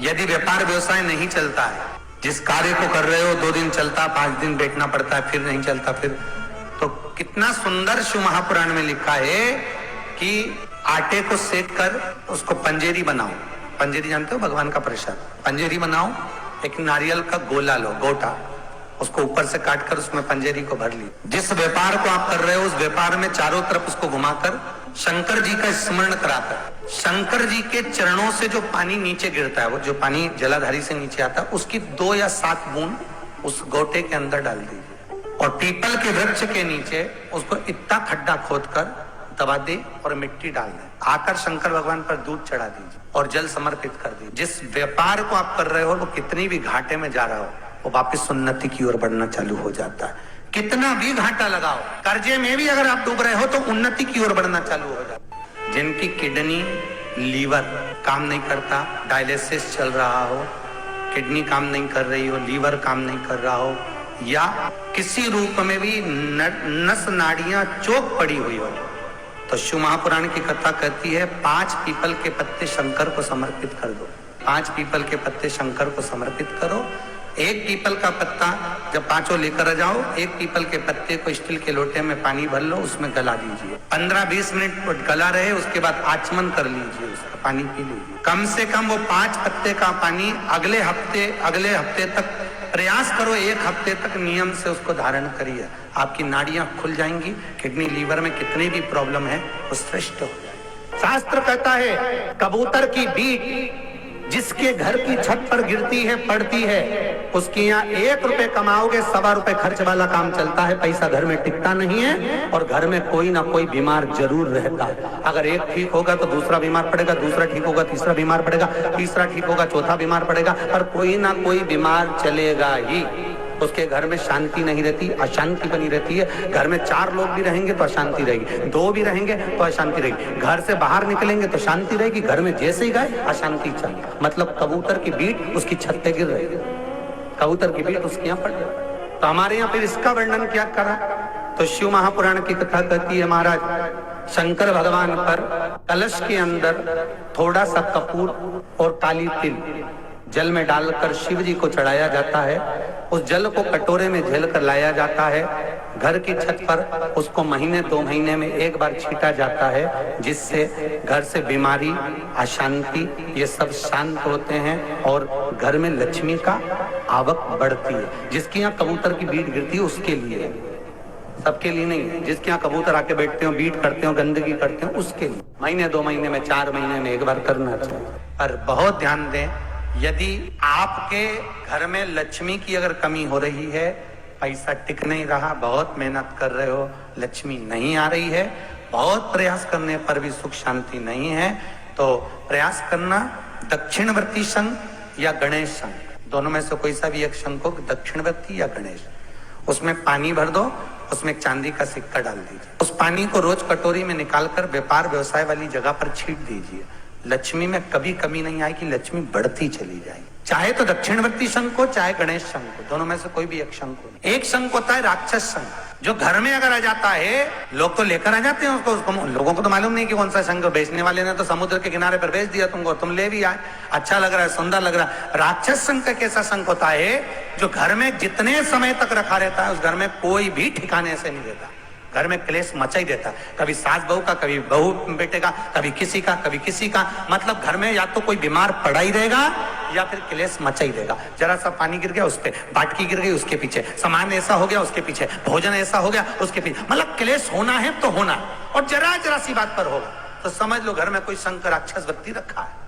यदि व्यापार व्यवसाय नहीं चलता है, जिस कार्य को कर रहे हो 2 दिन चलता, 5 दिन बैठना पड़ता है, फिर नहीं चलता, फिर तो कितना सुंदर शिव महापुराण में लिखा है कि आटे को सेक कर उसको पंजेरी बनाओ। पंजेरी जानते हो, भगवान का प्रसाद। पंजेरी बनाओ, एक नारियल का गोला लो, गोटा, उसको ऊपर से काट कर उसमें पंजेरी को भर ली। जिस व्यापार को आप कर रहे हो उस व्यापार में चारों तरफ उसको घुमाकर शंकर जी का स्मरण कराकर, शंकर जी के चरणों से जो पानी नीचे गिरता है, वो जो पानी जलाधारी से नीचे आता है, उसकी 2 या 7 बूंद उस गोटे के अंदर डाल दीजिए और पीपल के वृक्ष के नीचे उसको इतना खड्डा खोदकर दबा दे और मिट्टी डाल दे। आकर शंकर भगवान पर दूध चढ़ा दीजिए और जल समर्पित कर दीजिए। जिस व्यापार को आप कर रहे हो वो कितनी भी घाटे में जा रहा हो, वो वापस उन्नति की ओर बढ़ना चालू हो जाता है। कितना भी घाटा लगाओ, कर्जे में भी अगर आप डूब रहे हो तो उन्नति की ओर बढ़ना चालू हो जाता है। जिनकी किडनी, लीवर काम नहीं करता, डायलिसिस चल रहा हो, किडनी काम नहीं कर रही हो, लीवर काम नहीं कर रहा हो, या किसी रूप में भी नस नाड़ियां चौक पड़ी हुई हो, तो शिव महापुराण की कथा कहती है 5 पीपल के पत्ते शंकर को समर्पित कर दो। 5 पीपल के पत्ते शंकर को समर्पित करो। एक पीपल का पत्ता जब 5 लेकर आ जाओ, एक पीपल के पत्ते को स्टील के लोटे में पानी भर लो, उसमें गला दीजिए। 15-20 मिनट गला रहे, उसके बाद आचमन कर लीजिए, उसका पानी पी लीजिए। कम से कम वो 5 पत्ते का पानी अगले हफ्ते तक प्रयास करो, 1 हफ्ते तक नियम से उसको धारण करिए। आपकी नाड़ियां खुल जाएंगी, किडनी लीवर में कितनी भी प्रॉब्लम है वो श्रेष्ठ हो जाएगी। शास्त्र कहता है कबूतर की बीट जिसके घर की छत पर गिरती है, पड़ती है, उसके यहाँ 1 रुपए कमाओगे, 1.25 रुपए खर्च वाला काम चलता है। पैसा घर में टिकता नहीं है और घर में कोई ना कोई बीमार जरूर रहता है। अगर एक ठीक होगा तो दूसरा बीमार पड़ेगा, दूसरा ठीक होगा तीसरा बीमार पड़ेगा, तीसरा ठीक होगा चौथा बीमार पड़ेगा, और कोई ना कोई बीमार चलेगा ही। उसके घर में शांति नहीं रहती, अशांति बनी रहती है। घर में 4 लोग भी रहेंगे तो अशांति रहेगी, 2 भी रहेंगे तो अशांति रहेगी। घर से बाहर निकलेंगे तो शांति रहेगी, घर में जैसे ही गए अशांति चल। मतलब कबूतर की बीट उसकी छत पे गिर रही है, कबूतर की बीट उसके यहाँ पड़ रही। तो हमारे यहाँ फिर इसका वर्णन क्या करा? तो शिव महापुराण की कथा कहती है महाराज शंकर भगवान पर कलश के अंदर थोड़ा सा कपूर और काली तिल जल में डालकर शिव जी को चढ़ाया जाता है। उस जल को कटोरे में झेल कर लाया जाता है। घर की छत पर उसको महीने 2 महीने में 1 बार छींटा जाता है, जिससे घर से बीमारी, अशांति ये सब शांत होते हैं और घर में लक्ष्मी का आवक बढ़ती है। जिसके यहाँ कबूतर की बीट गिरती है उसके लिए, सबके लिए नहीं। जिसके यहाँ कबूतर आके बैठते हो, बीट करते हो, गंदगी करते हो, उसके लिए महीने 2 महीने में 4 महीने में 1 बार करना चाहिए। पर बहुत ध्यान दें, यदि आपके घर में लक्ष्मी की अगर कमी हो रही है, पैसा टिक नहीं रहा, बहुत मेहनत कर रहे हो, लक्ष्मी नहीं आ रही है, बहुत प्रयास करने पर भी सुख शांति नहीं है, तो प्रयास करना दक्षिणवर्ती शंख या गणेश शंख, दोनों में से कोई सा भी एक शंख हो, दक्षिणवर्ती या गणेश, उसमें पानी भर दो, उसमें एक चांदी का सिक्का डाल दीजिए। उस पानी को रोज कटोरी में निकालकर व्यापार व्यवसाय वाली जगह पर छींट दीजिए। लक्ष्मी में कभी कमी नहीं आएगी, लक्ष्मी बढ़ती चली जाएगी। चाहे तो दक्षिणवर्ती शंख हो, चाहे गणेश शंख हो, दोनों में से कोई भी एक शंख हो। एक शंख होता है राक्षस शंख, जो घर में अगर आ जाता है, लोग तो लेकर आ जाते हैं उसको लोगों को तो मालूम नहीं कि कौन सा शंख। बेचने वाले ने तो समुद्र के किनारे पर बेच दिया तुमको, तुम ले भी आए, अच्छा लग रहा है, सुंदर लग रहा है। राक्षस शंख कैसा शंख होता है जो घर में जितने समय तक रखा रहता है, उस घर में कोई भी ठिकाने से नहीं देता, घर में क्लेश मचा ही देता। कभी सास बहू का, कभी बहू बेटे का, कभी किसी का, कभी किसी का। मतलब घर में या तो कोई बीमार पड़ा ही रहेगा या फिर क्लेश मचा ही देगा। जरा सा पानी गिर गया उस पे, बाटकी गिर गई उसके पीछे, सामान ऐसा हो गया उसके पीछे, भोजन ऐसा हो गया उसके पीछे। मतलब क्लेश होना है तो होना, और जरा जरा सी बात पर होगा तो समझ लो घर में कोई शंकर राक्षस व्यक्ति रखा है।